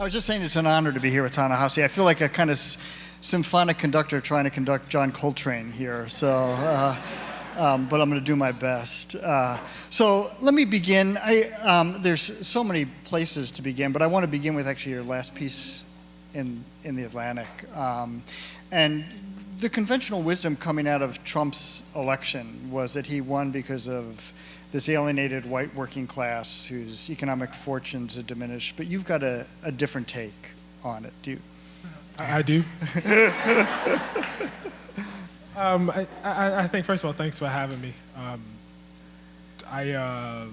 I was just saying it's an honor to be here with Ta-Nehisi. I feel like a kind of symphonic conductor trying to conduct John Coltrane here. So, but I'm going to do my best. So let me begin. There's so many places to begin, but I want to begin with actually your last piece in the Atlantic. And the conventional wisdom coming out of Trump's election was that he won because of this alienated white working class whose economic fortunes had diminished. But you've got a different take on it, do you? I do. I think, first of all, thanks for having me. I'll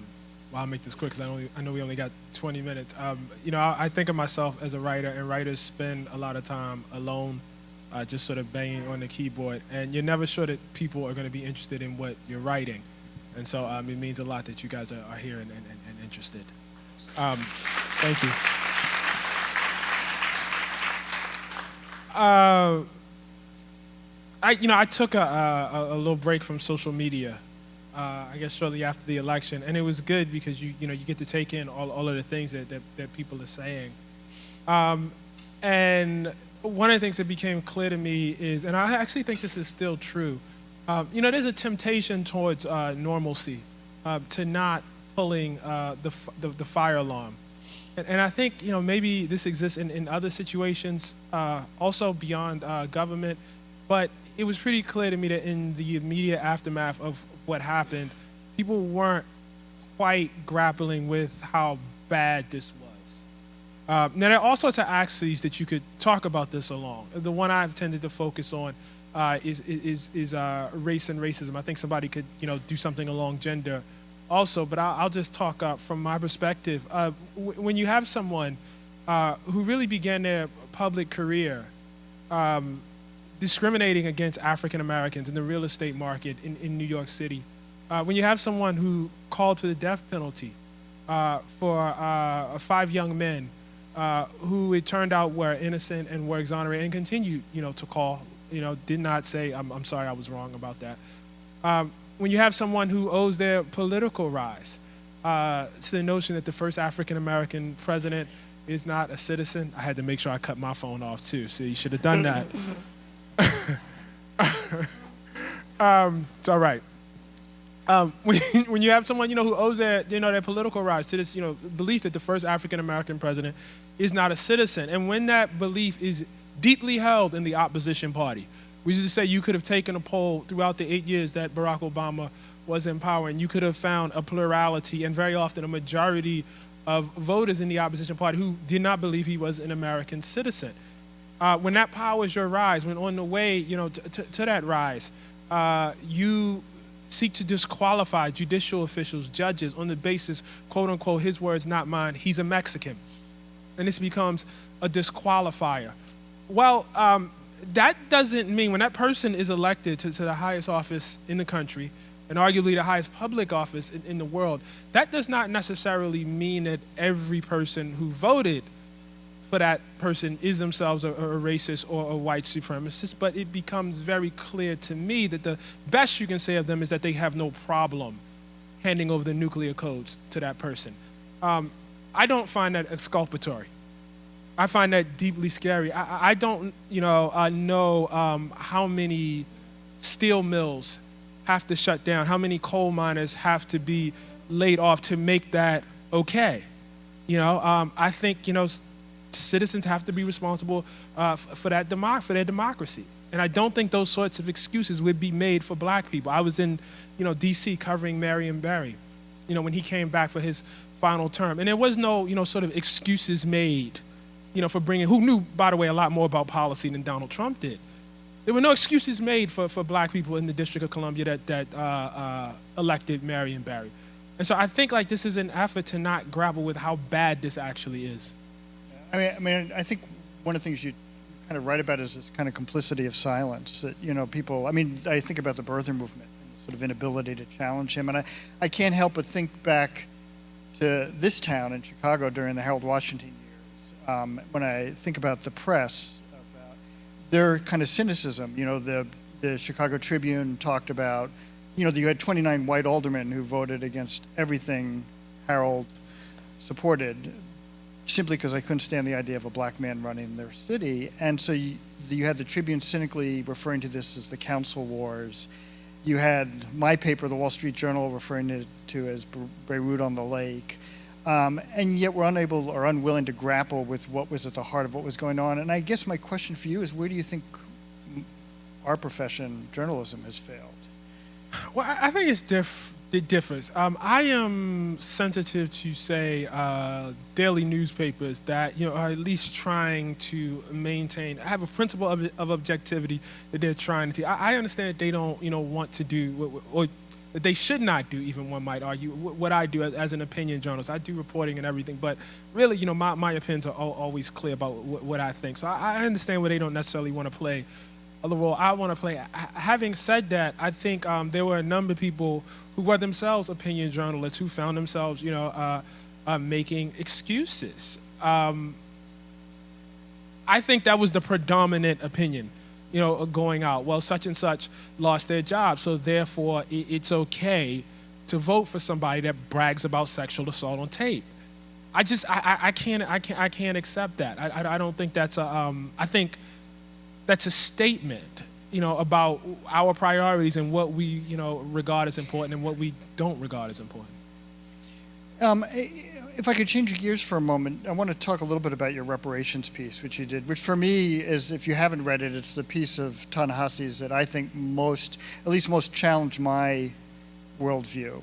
make this quick because I know we only got 20 minutes. I think of myself as a writer, and writers spend a lot of time alone, just sort of banging on the keyboard. And you're never sure that people are going to be interested in what you're writing. And so it means a lot that you guys are here and interested. Thank you. I took a little break from social media, I guess shortly after the election, and it was good because you get to take in all of the things that people are saying. And one of the things that became clear to me is, and I actually think this is still true, there's a temptation towards normalcy, to not pulling the fire alarm. And I think, maybe this exists in other situations, also beyond government, but it was pretty clear to me that in the immediate aftermath of what happened, people weren't quite grappling with how bad this was. Now, there are all sorts of axes that you could talk about this along. The one I've tended to focus on is race and racism. I think somebody could, do something along gender also, but I'll just talk from my perspective. When you have someone who really began their public career discriminating against African Americans in the real estate market in New York City, when you have someone who called for the death penalty for 5 young men who it turned out were innocent and were exonerated and continued, to call, did not say, I'm sorry, I was wrong about that. When you have someone who owes their political rise to the notion that the first African-American president is not a citizen. I had to make sure I cut my phone off too, so you should have done that. It's all right. When you have someone, who owes their political rise to this, belief that the first African-American president is not a citizen, and when that belief is deeply held in the opposition party, we used to say you could have taken a poll throughout the 8 years that Barack Obama was in power, and you could have found a plurality and very often a majority of voters in the opposition party who did not believe he was an American citizen. When that power is your rise, when on the way, to that rise, you seek to disqualify judicial officials, judges, on the basis, quote unquote, his words, not mine, he's a Mexican. And this becomes a disqualifier. Well, that doesn't mean when that person is elected to the highest office in the country, and arguably the highest public office in the world, that does not necessarily mean that every person who voted for that person is themselves a racist or a white supremacist, but it becomes very clear to me that the best you can say of them is that they have no problem handing over the nuclear codes to that person. I don't find that exculpatory. I find that deeply scary. I don't, know how many steel mills have to shut down, how many coal miners have to be laid off to make that okay. I think, citizens have to be responsible for their democracy. And I don't think those sorts of excuses would be made for black people. I was in, D.C. covering Marion Barry, when he came back for his final term. And there was no, sort of excuses made, for bringing, who knew, by the way, a lot more about policy than Donald Trump did. There were no excuses made for black people in the District of Columbia that elected Marion Barry. And so I think this is an effort to not grapple with how bad this actually is. I think one of the things you kind of write about is this kind of complicity of silence that, people, I think about the birther movement and the sort of inability to challenge him. And I can't help but think back to this town in Chicago during the Harold Washington years, when I think about the press, about their kind of cynicism. The Chicago Tribune talked about, you had 29 white aldermen who voted against everything Harold supported, simply because I couldn't stand the idea of a black man running their city. And so you had the Tribune cynically referring to this as the council wars. You had my paper, the Wall Street Journal, referring to as Beirut on the Lake. And yet we're unable or unwilling to grapple with what was at the heart of what was going on. And I guess my question for you is, where do you think our profession, journalism, has failed? Well, I think it differs. I am sensitive to, say, daily newspapers that are at least trying to have a principle of objectivity that they're trying to see. I understand that they don't want to do or that they should not do, even one might argue, what I do as an opinion journalist. I do reporting and everything, but really, my opinions are always clear about what I think. So I understand where they don't necessarily want to play the role I want to play. Having said that, I think there were a number of people who were themselves opinion journalists who found themselves, making excuses. I think that was the predominant opinion, going out. Well, such and such lost their job, so therefore it's okay to vote for somebody that brags about sexual assault on tape. I can't accept that. I don't think that's I think that's a statement, about our priorities and what we, regard as important and what we don't regard as important. If I could change gears for a moment, I want to talk a little bit about your reparations piece, which you did, which for me is, if you haven't read it, it's the piece of Ta-Nehisi's that I think most challenged my worldview.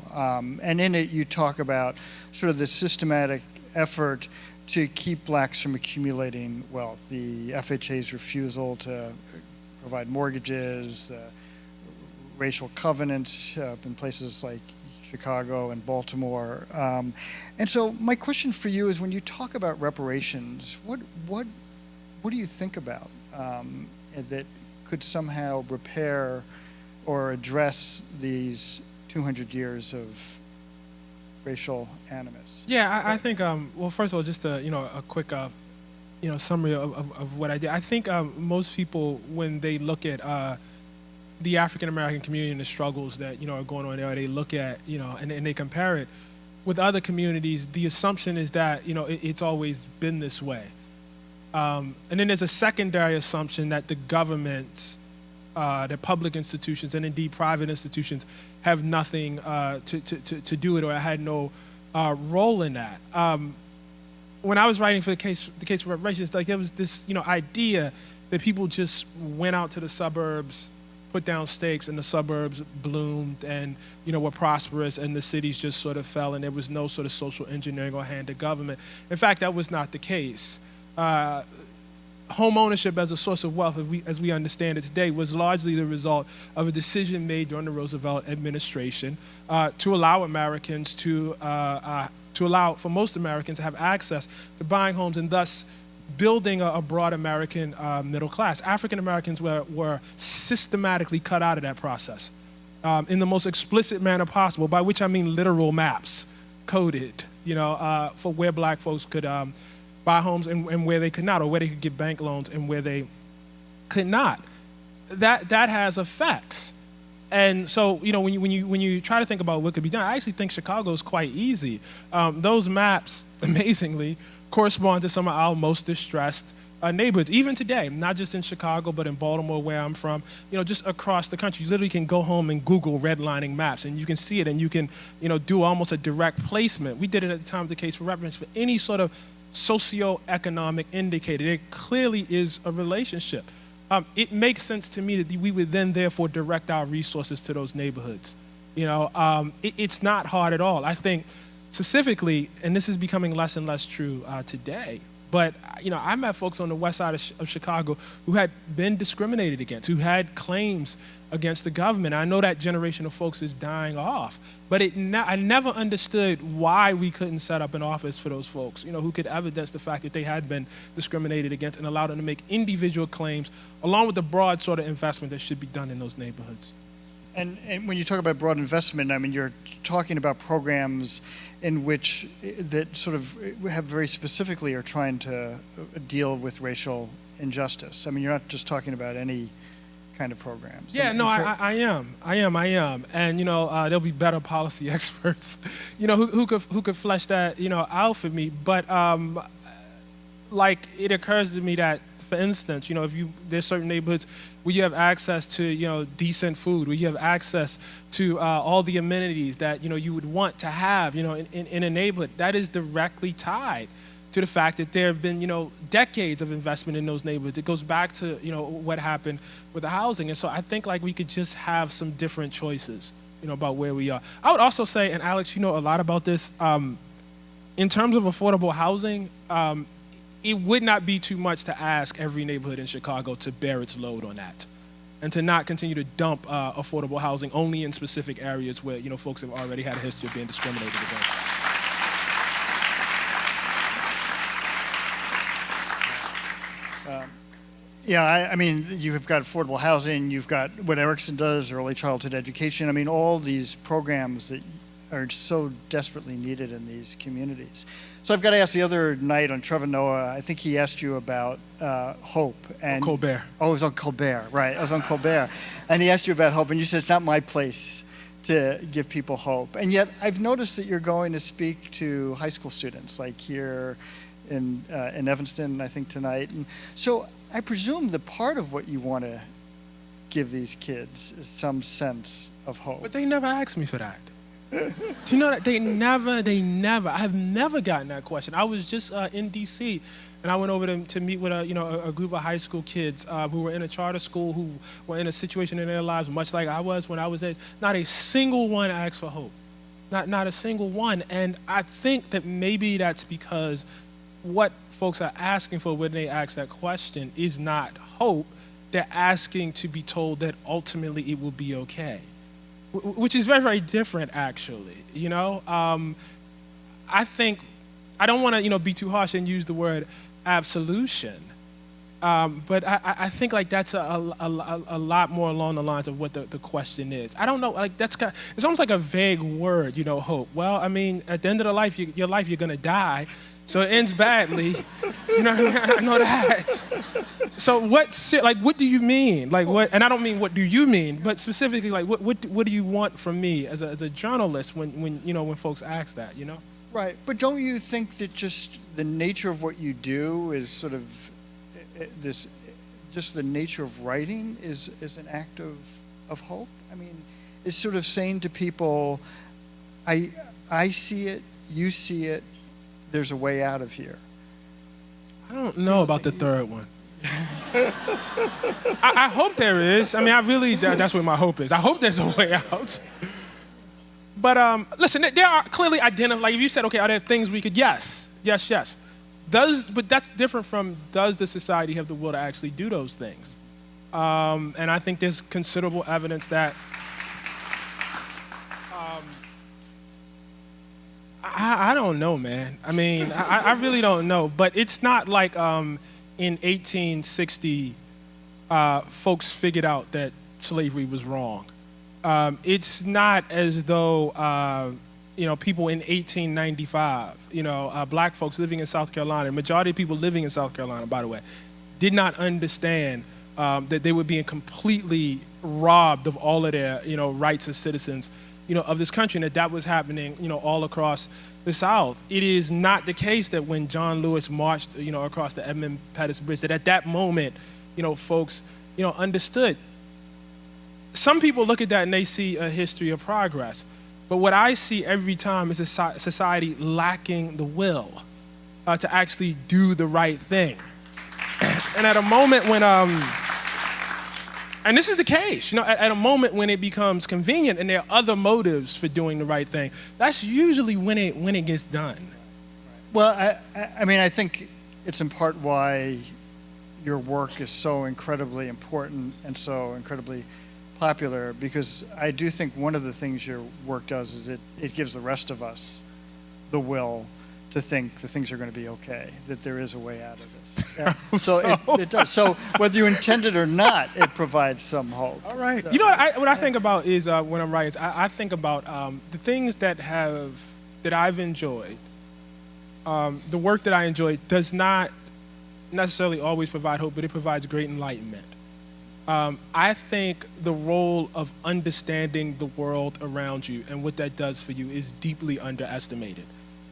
And in it, you talk about sort of the systematic effort to keep blacks from accumulating wealth, the FHA's refusal to provide mortgages, racial covenants in places like Chicago and Baltimore. And so my question for you is, when you talk about reparations, what do you think about that could somehow repair or address these 200 years of racial animus? Yeah, I think, well, first of all, just a quick summary of what I did. I think most people, when they look at the African American community and the struggles that are going on there, they look at and they compare it with other communities. The assumption is that it's always been this way, and then there's a secondary assumption that the government, the public institutions, and indeed private institutions have nothing to do with it, or had no role in that. When I was writing for the case for reparations, like, there was this idea that people just went out to the suburbs, put down stakes, and the suburbs bloomed and were prosperous, and the cities just sort of fell, and there was no sort of social engineering or hand of government. In fact, that was not the case. Home ownership as a source of wealth, as we understand it today, was largely the result of a decision made during the Roosevelt administration to allow Americans to allow for most Americans to have access to buying homes, and thus building a broad American middle class. African Americans were systematically cut out of that process in the most explicit manner possible, by which I mean literal maps coded, for where black folks could buy homes and where they could not, or where they could get bank loans and where they could not. That has effects. And so, when you try to think about what could be done, I actually think Chicago is quite easy. Those maps, amazingly, correspond to some of our most distressed neighborhoods, even today, not just in Chicago, but in Baltimore, where I'm from, just across the country. You literally can go home and Google redlining maps, and you can see it, and you can, do almost a direct placement. We did it at the time of the case for reference for any sort of socioeconomic indicator. There clearly is a relationship. It makes sense to me that we would then therefore direct our resources to those neighborhoods. It's not hard at all. I think specifically, and this is becoming less and less true today, but I met folks on the west side of Chicago who had been discriminated against, who had claims against the government. I know that generation of folks is dying off, but I never understood why we couldn't set up an office for those folks, who could evidence the fact that they had been discriminated against, and allow them to make individual claims, along with the broad sort of investment that should be done in those neighborhoods. And when you talk about broad investment, I mean, you're talking about programs in which that sort of have very specifically are trying to deal with racial injustice. I mean, you're not just talking about any kind of programs. Yeah, no, I am. And there'll be better policy experts, who could flesh that, out for me. But like it occurs to me that, for instance, if there's certain neighborhoods where you have access to, decent food, where you have access to all the amenities that, you would want to have, in a neighborhood, that is directly tied to the fact that there have been, decades of investment in those neighborhoods. It goes back to, what happened with the housing. And so I think like we could just have some different choices, about where we are. I would also say, and Alex, you know a lot about this, in terms of affordable housing, it would not be too much to ask every neighborhood in Chicago to bear its load on that and to not continue to dump affordable housing only in specific areas where, folks have already had a history of being discriminated against. Yeah, I mean, you have got affordable housing, you've got what Erikson does, early childhood education. I mean, all these programs that are so desperately needed in these communities. So I've got to ask, the other night on Trevor Noah, I think he asked you about hope. And Colbert. Oh, it was on Colbert, right. I was on Colbert. And he asked you about hope, and you said, it's not my place to give people hope. And yet, I've noticed that you're going to speak to high school students, like here in Evanston, I think tonight. And so I presume that part of what you want to give these kids is some sense of hope. But they never asked me for that. Do you know that they never, I have never gotten that question. I was just in DC, and I went over to meet with a group of high school kids who were in a charter school, who were in a situation in their lives much like I was when I was there. Not a single one asked for hope. Not a single one. And I think that maybe that's because what folks are asking for when they ask that question is not hope. They're asking to be told that ultimately it will be okay, which is very, very different, actually. I think, I don't want to, be too harsh and use the word absolution, but I think like that's a lot more along the lines of what the question is. I don't know, like it's almost like a vague word, hope. Well, I mean, at the end of the life, your life, you're gonna die. So it ends badly, I know that. So what do you mean? Like what, and I don't mean what do you mean, but specifically like what do you want from me as a journalist when folks ask that, Right, but don't you think that just the nature of what you do is sort of just the nature of writing is an act of hope? I mean, it's sort of saying to people, I see it, you see it, there's a way out of here. I don't know about the third one. I hope there is. I mean, that's what my hope is. I hope there's a way out. But listen, there are clearly identified, like if you said, okay, are there things we could, yes. But that's different from, does the society have the will to actually do those things? And I think there's considerable evidence that I don't know, man. I mean, I really don't know. But it's not like in 1860, folks figured out that slavery was wrong. It's not as though, people in 1895, black folks living in South Carolina, the majority of people living in South Carolina, by the way, did not understand that they were being completely robbed of all of their, rights as citizens, of this country, and that was happening, all across the South. It is not the case that when John Lewis marched, across the Edmund Pettus Bridge, that at that moment, folks, understood. Some people look at that and they see a history of progress, but what I see every time is a society lacking the will to actually do the right thing. And at a moment when, and this is the case, at a moment when it becomes convenient and there are other motives for doing the right thing, that's usually when it gets done. Well, I mean, I think it's in part why your work is so incredibly important and so incredibly popular, because I do think one of the things your work does is it gives the rest of us the will to think that things are going to be okay, that there is a way out of this. So it does. So whether you intend it or not, it provides some hope. All right. So, what I think about is when I'm writing, I think about the things that I've enjoyed. The work that I enjoy does not necessarily always provide hope, but it provides great enlightenment. I think the role of understanding the world around you and what that does for you is deeply underestimated.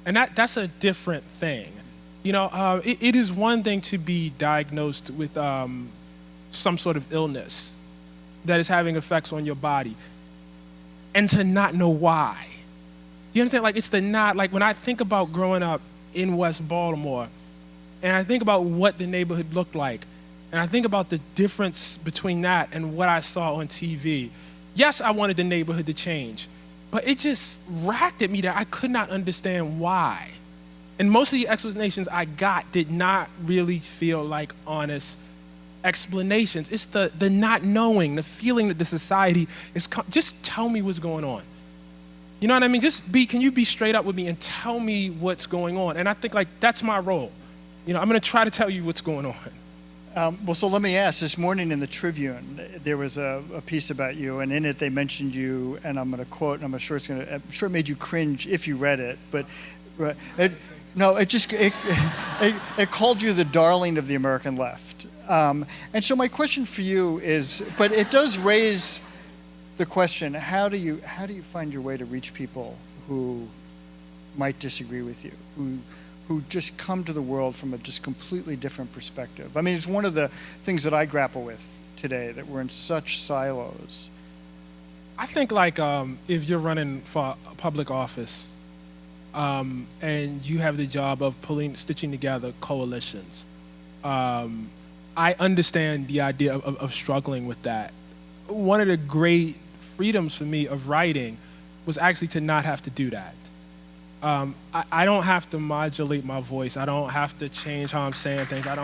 And that's a different thing. It is one thing to be diagnosed with some sort of illness that is having effects on your body and to not know why. Do you understand? Like, it's the not, like when I think about growing up in West Baltimore and I think about what the neighborhood looked like and I think about the difference between that and what I saw on TV. Yes, I wanted the neighborhood to change, but it just racked at me that I could not understand why. And most of the explanations I got did not really feel like honest explanations. It's the not knowing, the feeling that the society is, just tell me what's going on. You know what I mean? Can you be straight up with me and tell me what's going on? And I think like that's my role. I'm gonna try to tell you what's going on. Well, so let me ask, this morning in the Tribune, there was a piece about you, and in it they mentioned you, and I'm gonna quote, and I'm sure it made you cringe if you read it, but it called you the darling of the American left. And so my question for you is, but it does raise the question, how do you find your way to reach people who might disagree with you, who just come to the world from a just completely different perspective? I mean, it's one of the things that I grapple with today, that we're in such silos. I think like if you're running for a public office and you have the job of stitching together coalitions, I understand the idea of struggling with that. One of the great freedoms for me of writing was actually to not have to do that. I don't have to modulate my voice. I don't have to change how I'm saying things. I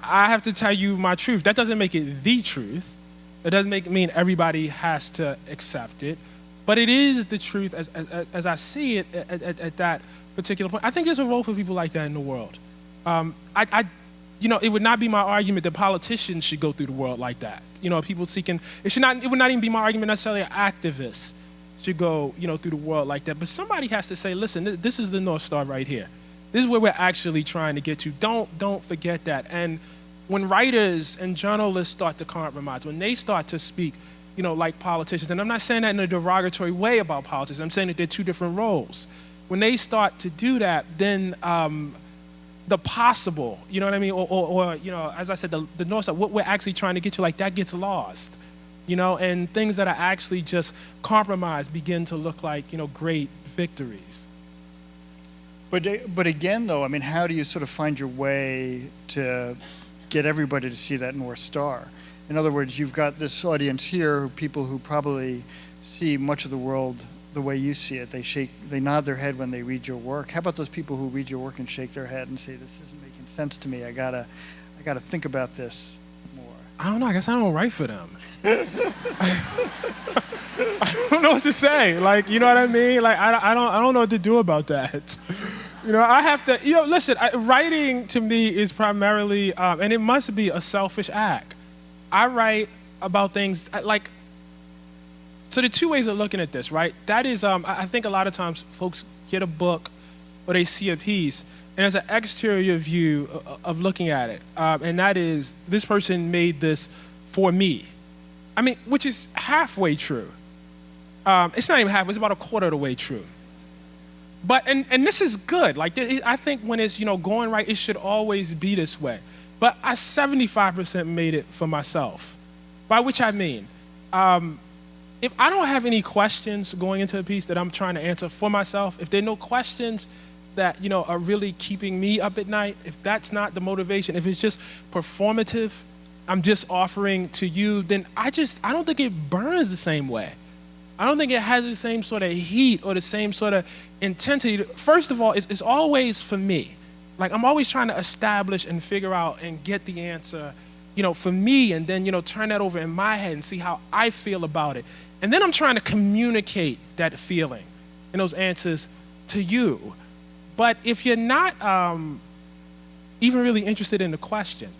have to tell you my truth. That doesn't make it the truth. It doesn't mean everybody has to accept it. But it is the truth as I see it at that particular point. I think there's a role for people like that in the world. It would not be my argument that politicians should go through the world like that. People seeking, it would not even be my argument necessarily activists should go, through the world like that. But somebody has to say, listen, this is the North Star right here. This is where we're actually trying to get to. Don't forget that. And when writers and journalists start to compromise, when they start to speak, like politicians, and I'm not saying that in a derogatory way about politics, I'm saying that they're two different roles. When they start to do that, then the possible, you know what I mean? Or as I said, the North Star, what we're actually trying to get to, like that gets lost, and things that are actually just compromised begin to look like, great victories. But again, though, I mean, how do you sort of find your way to get everybody to see that North Star? In other words, you've got this audience here, people who probably see much of the world the way you see it. They nod their head when they read your work. How about those people who read your work and shake their head and say, this isn't making sense to me. I gotta think about this more. I don't know. I guess I don't write for them. I don't know what to say. Like, you know what I mean? Like, I don't know what to do about that. I have to, listen, writing to me is primarily, and it must be a selfish act. I write about things like, so there are two ways of looking at this, right? That is, I think a lot of times folks get a book or they see a piece, and there's an exterior view of looking at it. And that is, this person made this for me. I mean, which is halfway true. It's not even half, it's about a quarter of the way true. But, and this is good. Like, I think when it's, going right, it should always be this way. But I 75% made it for myself. By which I mean, if I don't have any questions going into a piece that I'm trying to answer for myself, if there are no questions that, are really keeping me up at night, if that's not the motivation, if it's just performative, I'm just offering to you, then I don't think it burns the same way. I don't think it has the same sort of heat or the same sort of intensity. First of all, it's always for me. Like, I'm always trying to establish and figure out and get the answer, for me, and then, turn that over in my head and see how I feel about it. And then I'm trying to communicate that feeling and those answers to you. But if you're not even really interested in the question,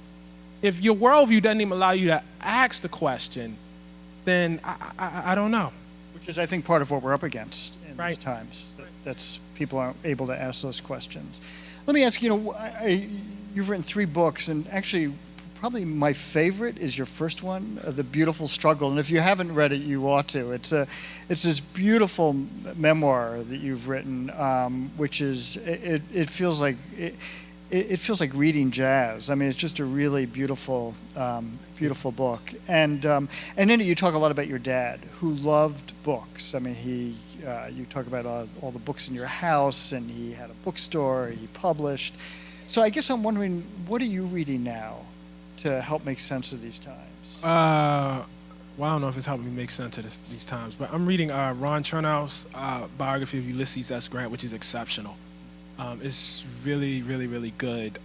if your worldview doesn't even allow you to ask the question, then I don't know. Which is, I think, part of what we're up against in Right. these times. That's people aren't able to ask those questions. Let me ask, you've written 3 books, and actually probably my favorite is your first one, The Beautiful Struggle. And if you haven't read it, you ought to. It's this beautiful memoir that you've written, which is, it feels like, it feels like reading jazz. I mean, it's just a really beautiful, beautiful book. And in it, you talk a lot about your dad, who loved books. I mean, you talk about all the books in your house, and he had a bookstore, he published. So I guess I'm wondering, what are you reading now to help make sense of these times? Well, I don't know if it's helping me make sense of these times, but I'm reading Ron Chernow's biography of Ulysses S. Grant, which is exceptional. It's really, really, really good.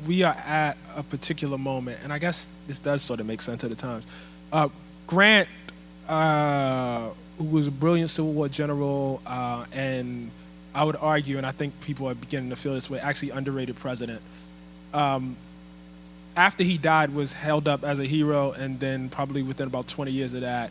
We are at a particular moment, and I guess this does sort of make sense of the times. Grant, who was a brilliant Civil War general, and I would argue, and I think people are beginning to feel this way, actually underrated president. After he died, was held up as a hero, and then probably within about 20 years of that,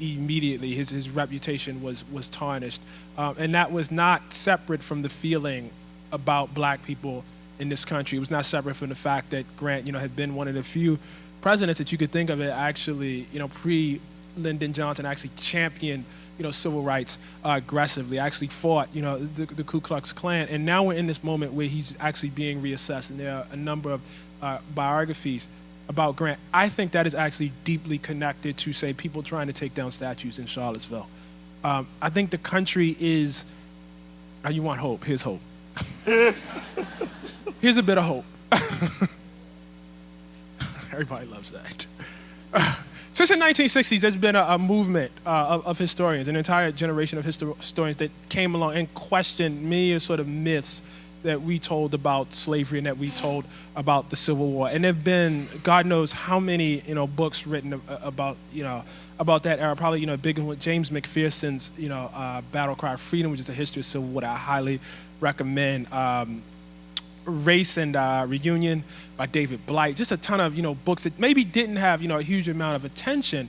immediately his reputation was tarnished. And that was not separate from the feeling about black people in this country. It was not separate from the fact that Grant, had been one of the few presidents that you could think of that actually, pre-Lyndon Johnson actually championed civil rights aggressively, actually fought, the Ku Klux Klan. And now we're in this moment where he's actually being reassessed, and there are a number of biographies about Grant. I think that is actually deeply connected to, say, people trying to take down statues in Charlottesville. I think the country is, you want hope, here's hope. Here's a bit of hope. Everybody loves that. Since the 1960s, there's been a movement of historians, an entire generation of historians that came along and questioned many of sort of myths that we told about slavery and that we told about the Civil War. And there have been, God knows how many, books written about that era. Probably, a big one with James McPherson's, Battle Cry of Freedom, which is a history of Civil War that I highly recommend. Race and Reunion by David Blight. Just a ton of, books that maybe didn't have, a huge amount of attention,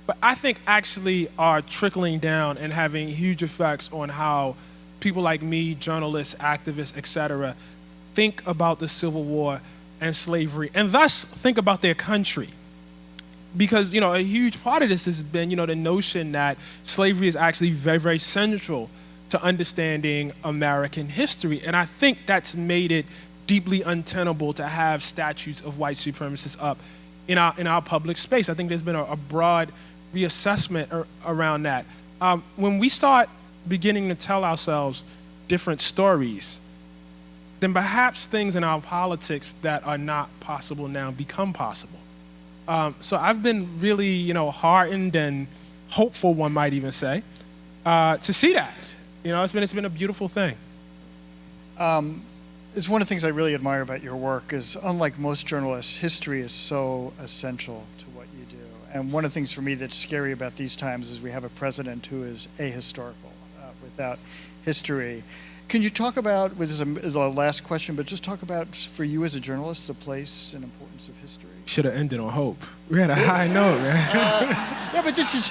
but I think actually are trickling down and having huge effects on how people like me, journalists, activists, etc., think about the Civil War and slavery, and thus think about their country. Because, a huge part of this has been, the notion that slavery is actually very, very central to understanding American history. And I think that's made it deeply untenable to have statues of white supremacists up in our public space. I think there's been a broad reassessment around that. When we start beginning to tell ourselves different stories, then perhaps things in our politics that are not possible now become possible. So I've been really, heartened and hopeful, one might even say, to see that. It's been a beautiful thing. It's one of the things I really admire about your work is, unlike most journalists, history is so essential to what you do. And one of the things for me that's scary about these times is we have a president who is ahistorical, without history. Can you talk about, this is the last question, but just talk about, for you as a journalist, the place and importance of history? Should have ended on hope. We had a high note, man. Yeah, but this is,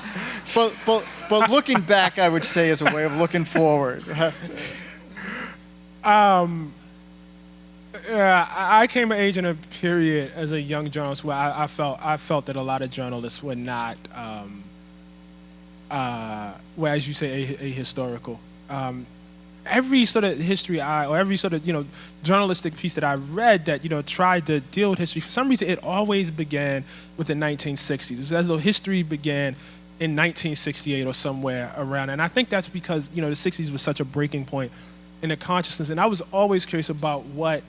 but looking back, I would say, is a way of looking forward. I came of age in a period as a young journalist where I felt that a lot of journalists were not, well, as you say, ahistorical. Every sort of history or every sort of, journalistic piece that I read that, tried to deal with history, for some reason it always began with the 1960s. It was as though history began in 1968 or somewhere around. And I think that's because, the 60s was such a breaking point in the consciousness. And I was always curious about what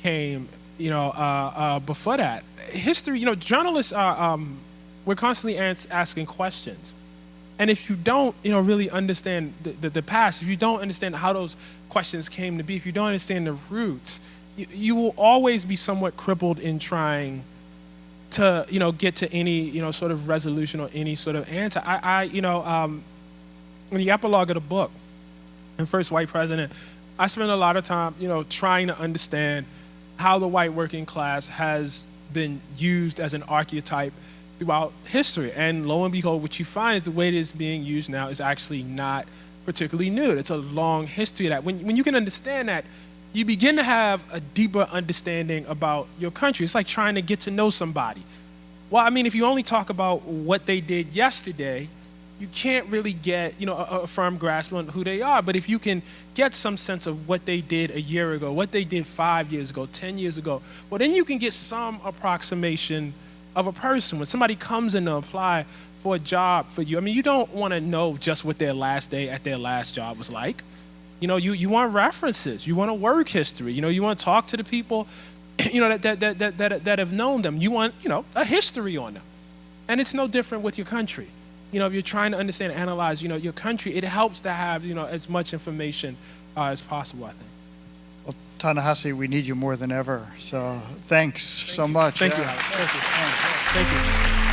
came, before that. History, journalists are, we're constantly asking questions. And if you don't, really understand the past, if you don't understand how those questions came to be, if you don't understand the roots, you will always be somewhat crippled in trying to, get to any, sort of resolution or any sort of answer. In the epilogue of the book, and First White President, I spent a lot of time, trying to understand how the white working class has been used as an archetype throughout history. And lo and behold, what you find is the way it is being used now is actually not particularly new. It's a long history of that. When you can understand that, you begin to have a deeper understanding about your country. It's like trying to get to know somebody. Well, I mean, if you only talk about what they did yesterday, you can't really get, a firm grasp on who they are. But if you can get some sense of what they did a year ago, what they did 5 years ago, 10 years ago, well, then you can get some approximation of a person. When somebody comes in to apply for a job for you, I mean, you don't want to know just what their last day at their last job was like. You want references. You want a work history. You want to talk to the people, that have known them. You want, a history on them. And it's no different with your country. If you're trying to understand and analyze, your country, it helps to have, as much information as possible, I think. Well, Ta-Nehisi, we need you more than ever. So thanks so much. Thank you, Alex. Thank you.